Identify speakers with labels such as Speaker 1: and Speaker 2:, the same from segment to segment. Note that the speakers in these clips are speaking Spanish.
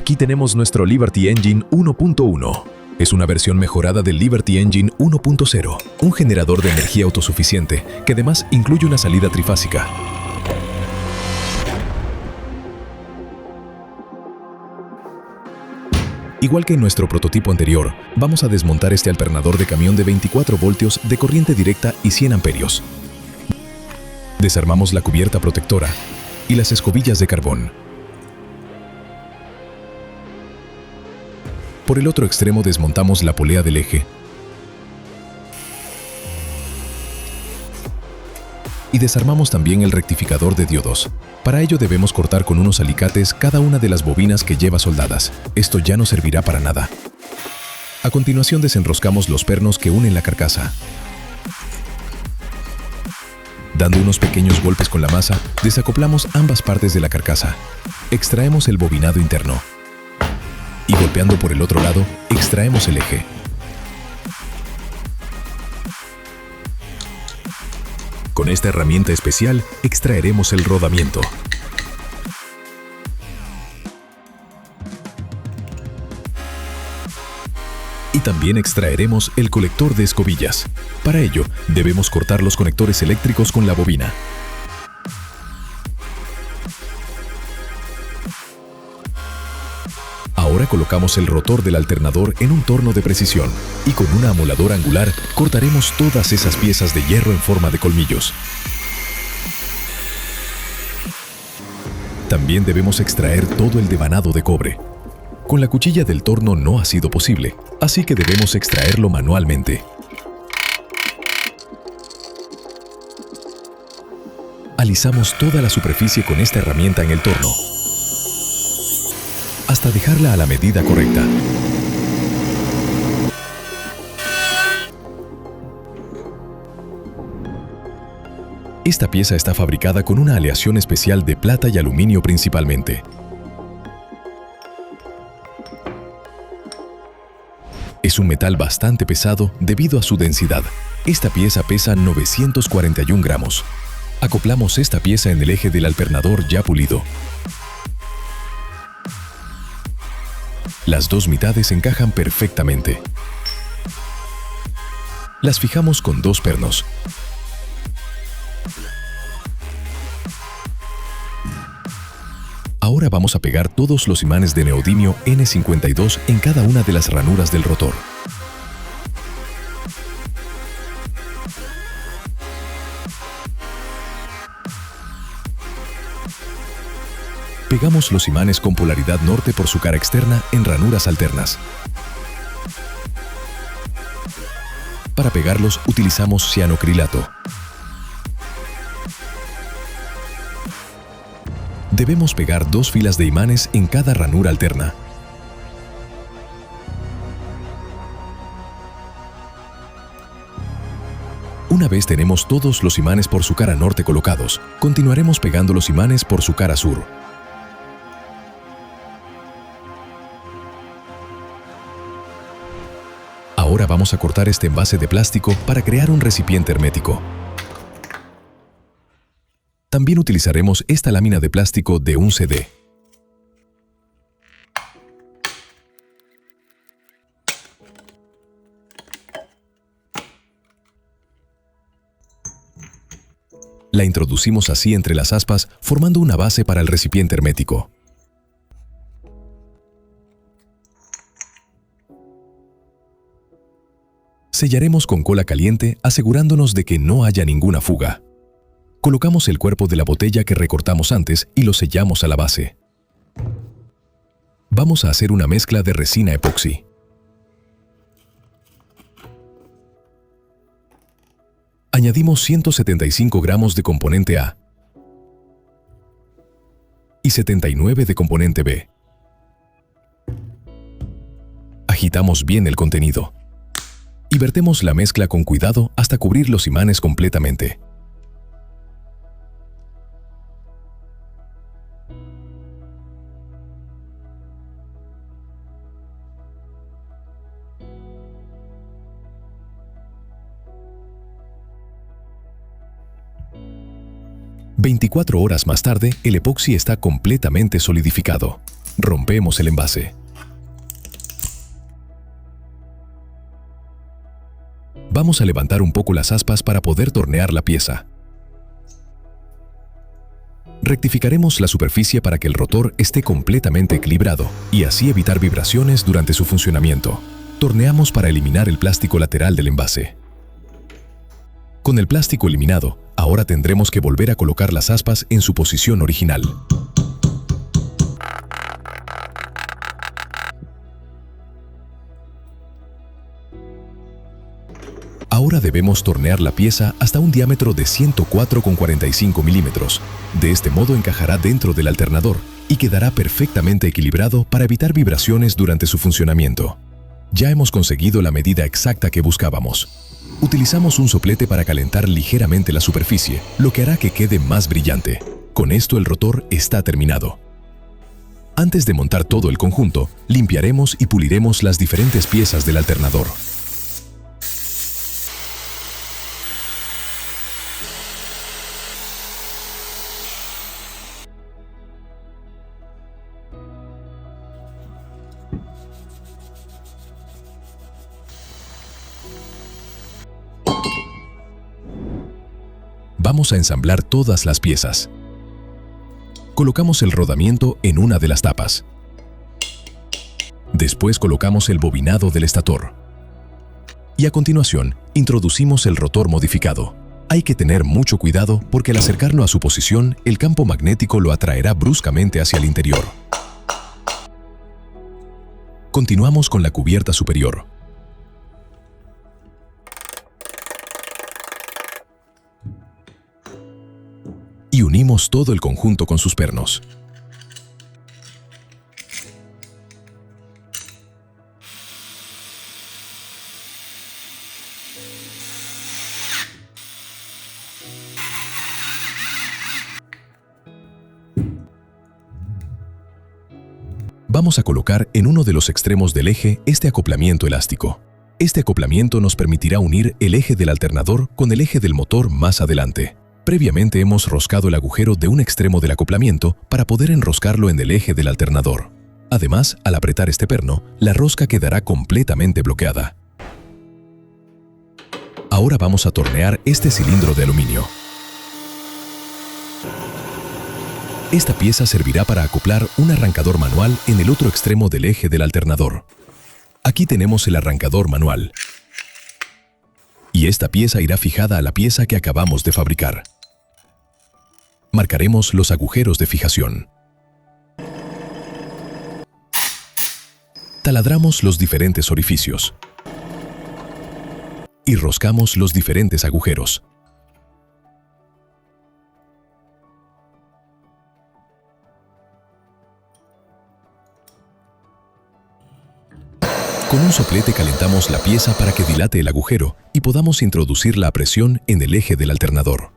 Speaker 1: Aquí tenemos nuestro Liberty Engine 1.1. Es una versión mejorada del Liberty Engine 1.0, un generador de energía autosuficiente que además incluye una salida trifásica. Igual que en nuestro prototipo anterior, vamos a desmontar este alternador de camión de 24 voltios de corriente directa y 100 amperios. Desarmamos la cubierta protectora y las escobillas de carbón. Por el otro extremo desmontamos la polea del eje y desarmamos también el rectificador de diodos. Para ello debemos cortar con unos alicates cada una de las bobinas que lleva soldadas. Esto ya no servirá para nada. A continuación desenroscamos los pernos que unen la carcasa. Dando unos pequeños golpes con la masa, desacoplamos ambas partes de la carcasa. Extraemos el bobinado interno. Y golpeando por el otro lado, extraemos el eje. Con esta herramienta especial, extraeremos el rodamiento. Y también extraeremos el colector de escobillas. Para ello, debemos cortar los conectores eléctricos con la bobina. Ahora colocamos el rotor del alternador en un torno de precisión y con una amoladora angular cortaremos todas esas piezas de hierro en forma de colmillos. También debemos extraer todo el devanado de cobre. Con la cuchilla del torno no ha sido posible, así que debemos extraerlo manualmente. Alisamos toda la superficie con esta herramienta en el torno, hasta dejarla a la medida correcta. Esta pieza está fabricada con una aleación especial de plata y aluminio principalmente. Es un metal bastante pesado debido a su densidad. Esta pieza pesa 941 gramos. Acoplamos esta pieza en el eje del alternador ya pulido. Las dos mitades encajan perfectamente. Las fijamos con dos pernos. Ahora vamos a pegar todos los imanes de neodimio N52 en cada una de las ranuras del rotor. Pegamos los imanes con polaridad norte por su cara externa en ranuras alternas. Para pegarlos utilizamos cianocrilato. Debemos pegar dos filas de imanes en cada ranura alterna. Una vez tenemos todos los imanes por su cara norte colocados, continuaremos pegando los imanes por su cara sur. Ahora vamos a cortar este envase de plástico para crear un recipiente hermético. También utilizaremos esta lámina de plástico de un CD. La introducimos así entre las aspas, formando una base para el recipiente hermético. Sellaremos con cola caliente, asegurándonos de que no haya ninguna fuga. Colocamos el cuerpo de la botella que recortamos antes y lo sellamos a la base. Vamos a hacer una mezcla de resina epoxi. Añadimos 175 gramos de componente A y 79 de componente B. Agitamos bien el contenido y vertemos la mezcla con cuidado hasta cubrir los imanes completamente. «24 horas más tarde, el epoxi está completamente solidificado. Rompemos el envase. Vamos a levantar un poco las aspas para poder tornear la pieza. Rectificaremos la superficie para que el rotor esté completamente equilibrado y así evitar vibraciones durante su funcionamiento. Torneamos para eliminar el plástico lateral del envase. Con el plástico eliminado, ahora tendremos que volver a colocar las aspas en su posición original. Ahora debemos tornear la pieza hasta un diámetro de 104,45 milímetros. De este modo encajará dentro del alternador y quedará perfectamente equilibrado para evitar vibraciones durante su funcionamiento. Ya hemos conseguido la medida exacta que buscábamos. Utilizamos un soplete para calentar ligeramente la superficie, lo que hará que quede más brillante. Con esto el rotor está terminado. Antes de montar todo el conjunto, limpiaremos y puliremos las diferentes piezas del alternador. Vamos a ensamblar todas las piezas. Colocamos el rodamiento en una de las tapas. Después colocamos el bobinado del estator. Y a continuación, introducimos el rotor modificado. Hay que tener mucho cuidado porque al acercarlo a su posición, el campo magnético lo atraerá bruscamente hacia el interior. Continuamos con la cubierta superior. Y unimos todo el conjunto con sus pernos. Vamos a colocar en uno de los extremos del eje este acoplamiento elástico. Este acoplamiento nos permitirá unir el eje del alternador con el eje del motor más adelante. Previamente hemos roscado el agujero de un extremo del acoplamiento para poder enroscarlo en el eje del alternador. Además, al apretar este perno, la rosca quedará completamente bloqueada. Ahora vamos a tornear este cilindro de aluminio. Esta pieza servirá para acoplar un arrancador manual en el otro extremo del eje del alternador. Aquí tenemos el arrancador manual. Y esta pieza irá fijada a la pieza que acabamos de fabricar. Marcaremos los agujeros de fijación. Taladramos los diferentes orificios. Y roscamos los diferentes agujeros. Con un soplete calentamos la pieza para que dilate el agujero y podamos introducirla a presión en el eje del alternador.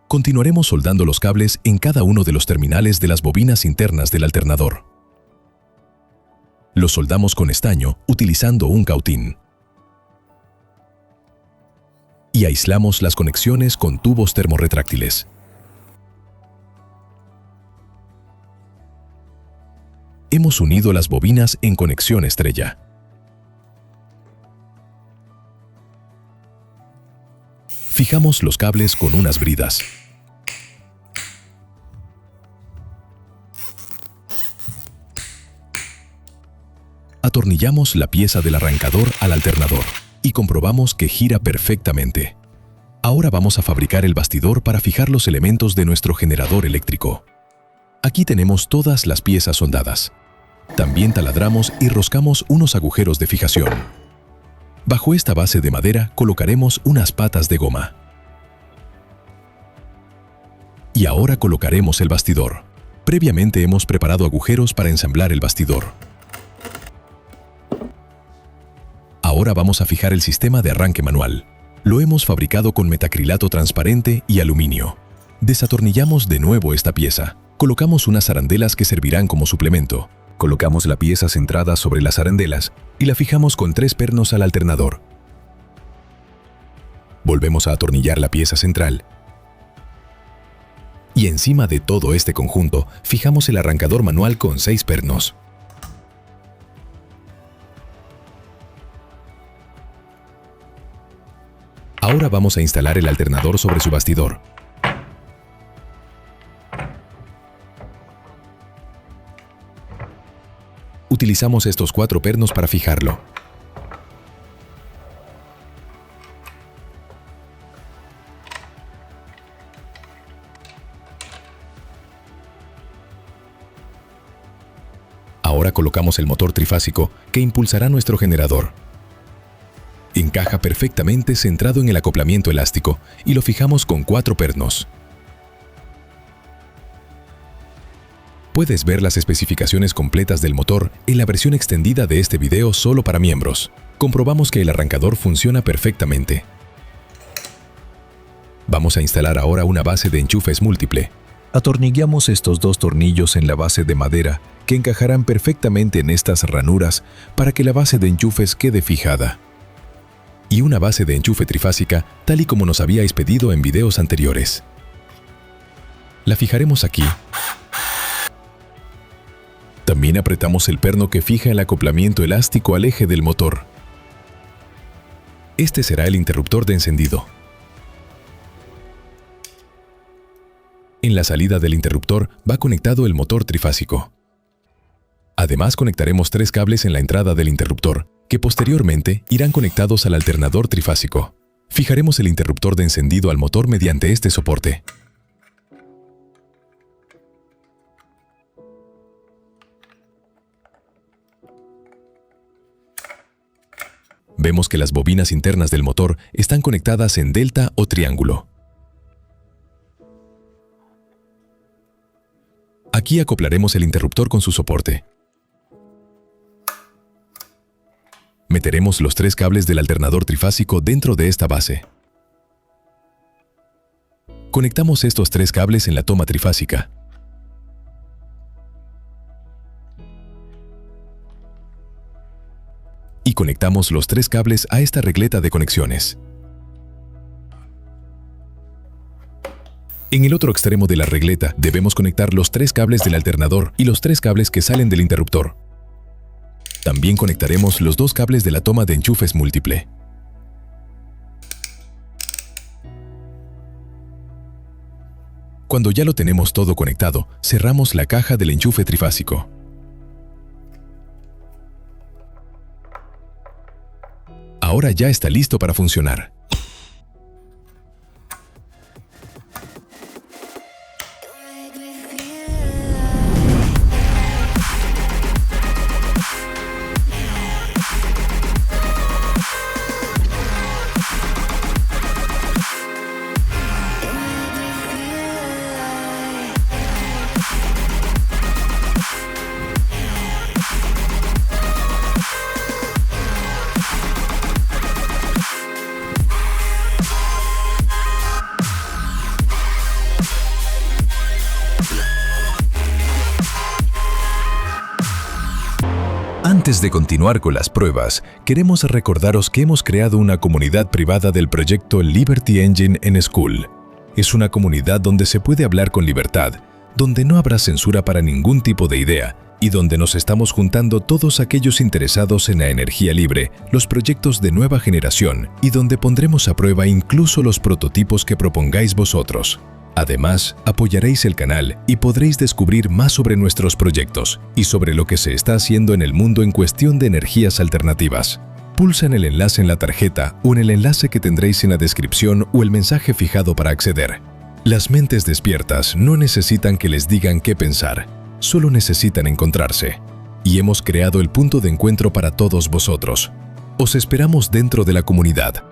Speaker 1: Continuaremos soldando los cables en cada uno de los terminales de las bobinas internas del alternador. Los soldamos con estaño utilizando un cautín. Y aislamos las conexiones con tubos termorretráctiles. Hemos unido las bobinas en conexión estrella. Fijamos los cables con unas bridas. Atornillamos la pieza del arrancador al alternador y comprobamos que gira perfectamente. Ahora vamos a fabricar el bastidor para fijar los elementos de nuestro generador eléctrico. Aquí tenemos todas las piezas soldadas. También taladramos y roscamos unos agujeros de fijación. Bajo esta base de madera colocaremos unas patas de goma. Y ahora colocaremos el bastidor. Previamente hemos preparado agujeros para ensamblar el bastidor. Ahora vamos a fijar el sistema de arranque manual. Lo hemos fabricado con metacrilato transparente y aluminio. Desatornillamos de nuevo esta pieza. Colocamos unas arandelas que servirán como suplemento. Colocamos la pieza centrada sobre las arandelas y la fijamos con 3 pernos al alternador. Volvemos a atornillar la pieza central Y encima de todo este conjunto, fijamos el arrancador manual con 6 pernos. Ahora vamos a instalar el alternador sobre su bastidor. Utilizamos estos 4 pernos para fijarlo. Ahora colocamos el motor trifásico que impulsará nuestro generador. Encaja perfectamente centrado en el acoplamiento elástico y lo fijamos con 4 pernos. Puedes ver las especificaciones completas del motor en la versión extendida de este video solo para miembros. Comprobamos que el arrancador funciona perfectamente. Vamos a instalar ahora una base de enchufes múltiple. Atornillamos estos 2 tornillos en la base de madera que encajarán perfectamente en estas ranuras para que la base de enchufes quede fijada. Y una base de enchufe trifásica tal y como nos habíais pedido en videos anteriores. La fijaremos aquí. También apretamos el perno que fija el acoplamiento elástico al eje del motor. Este será el interruptor de encendido. En la salida del interruptor va conectado el motor trifásico. Además, conectaremos 3 cables en la entrada del interruptor, que posteriormente irán conectados al alternador trifásico. Fijaremos el interruptor de encendido al motor mediante este soporte. Vemos que las bobinas internas del motor están conectadas en delta o triángulo. Aquí acoplaremos el interruptor con su soporte. Meteremos los 3 cables del alternador trifásico dentro de esta base. Conectamos estos 3 cables en la toma trifásica. Y conectamos los 3 cables a esta regleta de conexiones. En el otro extremo de la regleta debemos conectar los 3 cables del alternador y los 3 cables que salen del interruptor. También conectaremos los 2 cables de la toma de enchufes múltiple. Cuando ya lo tenemos todo conectado, cerramos la caja del enchufe trifásico. Ahora ya está listo para funcionar. Antes de continuar con las pruebas, queremos recordaros que hemos creado una comunidad privada del proyecto Liberty Engine en School. Es una comunidad donde se puede hablar con libertad, donde no habrá censura para ningún tipo de idea y donde nos estamos juntando todos aquellos interesados en la energía libre, los proyectos de nueva generación y donde pondremos a prueba incluso los prototipos que propongáis vosotros. Además, apoyaréis el canal y podréis descubrir más sobre nuestros proyectos y sobre lo que se está haciendo en el mundo en cuestión de energías alternativas. Pulsa en el enlace en la tarjeta o en el enlace que tendréis en la descripción o el mensaje fijado para acceder. Las mentes despiertas no necesitan que les digan qué pensar, solo necesitan encontrarse. Y hemos creado el punto de encuentro para todos vosotros. Os esperamos dentro de la comunidad.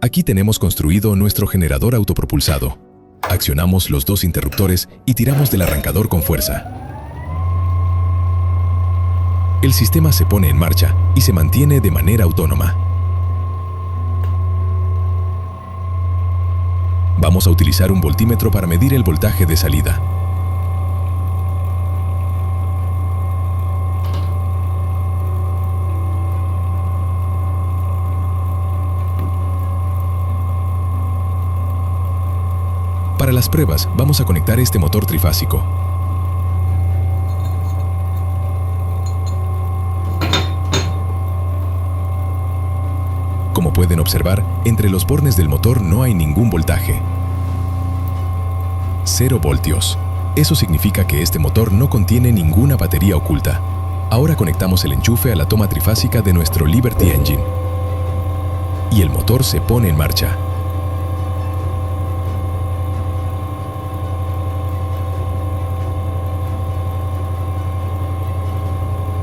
Speaker 1: Aquí tenemos construido nuestro generador autopropulsado. Accionamos los 2 interruptores y tiramos del arrancador con fuerza. El sistema se pone en marcha y se mantiene de manera autónoma. Vamos a utilizar un voltímetro para medir el voltaje de salida. Para las pruebas, vamos a conectar este motor trifásico. Como pueden observar, entre los bornes del motor no hay ningún voltaje. 0 voltios. Eso significa que este motor no contiene ninguna batería oculta. Ahora conectamos el enchufe a la toma trifásica de nuestro Liberty Engine. Y el motor se pone en marcha.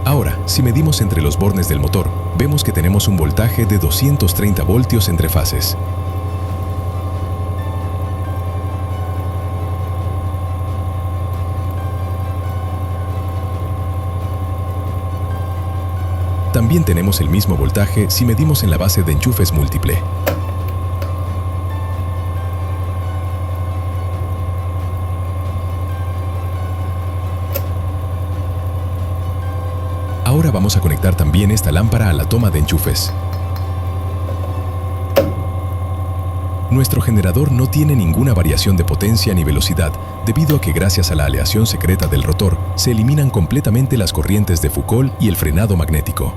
Speaker 1: Ahora, si medimos entre los bornes del motor, vemos que tenemos un voltaje de 230 voltios entre fases. También tenemos el mismo voltaje si medimos en la base de enchufes múltiple. Ahora vamos a conectar también esta lámpara a la toma de enchufes. Nuestro generador no tiene ninguna variación de potencia ni velocidad, debido a que gracias a la aleación secreta del rotor, se eliminan completamente las corrientes de Foucault y el frenado magnético.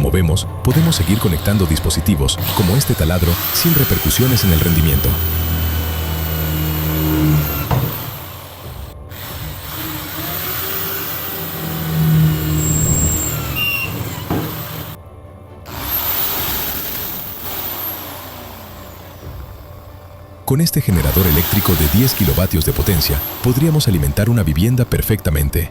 Speaker 1: Como vemos, podemos seguir conectando dispositivos, como este taladro, sin repercusiones en el rendimiento. Con este generador eléctrico de 10 kilovatios de potencia, podríamos alimentar una vivienda perfectamente.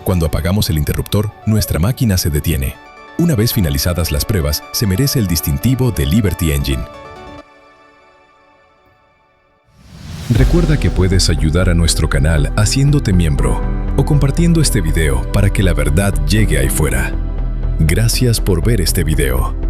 Speaker 1: Cuando apagamos el interruptor, nuestra máquina se detiene. Una vez finalizadas las pruebas, se merece el distintivo de Liberty Engine. Recuerda que puedes ayudar a nuestro canal haciéndote miembro o compartiendo este video para que la verdad llegue ahí fuera. Gracias por ver este video.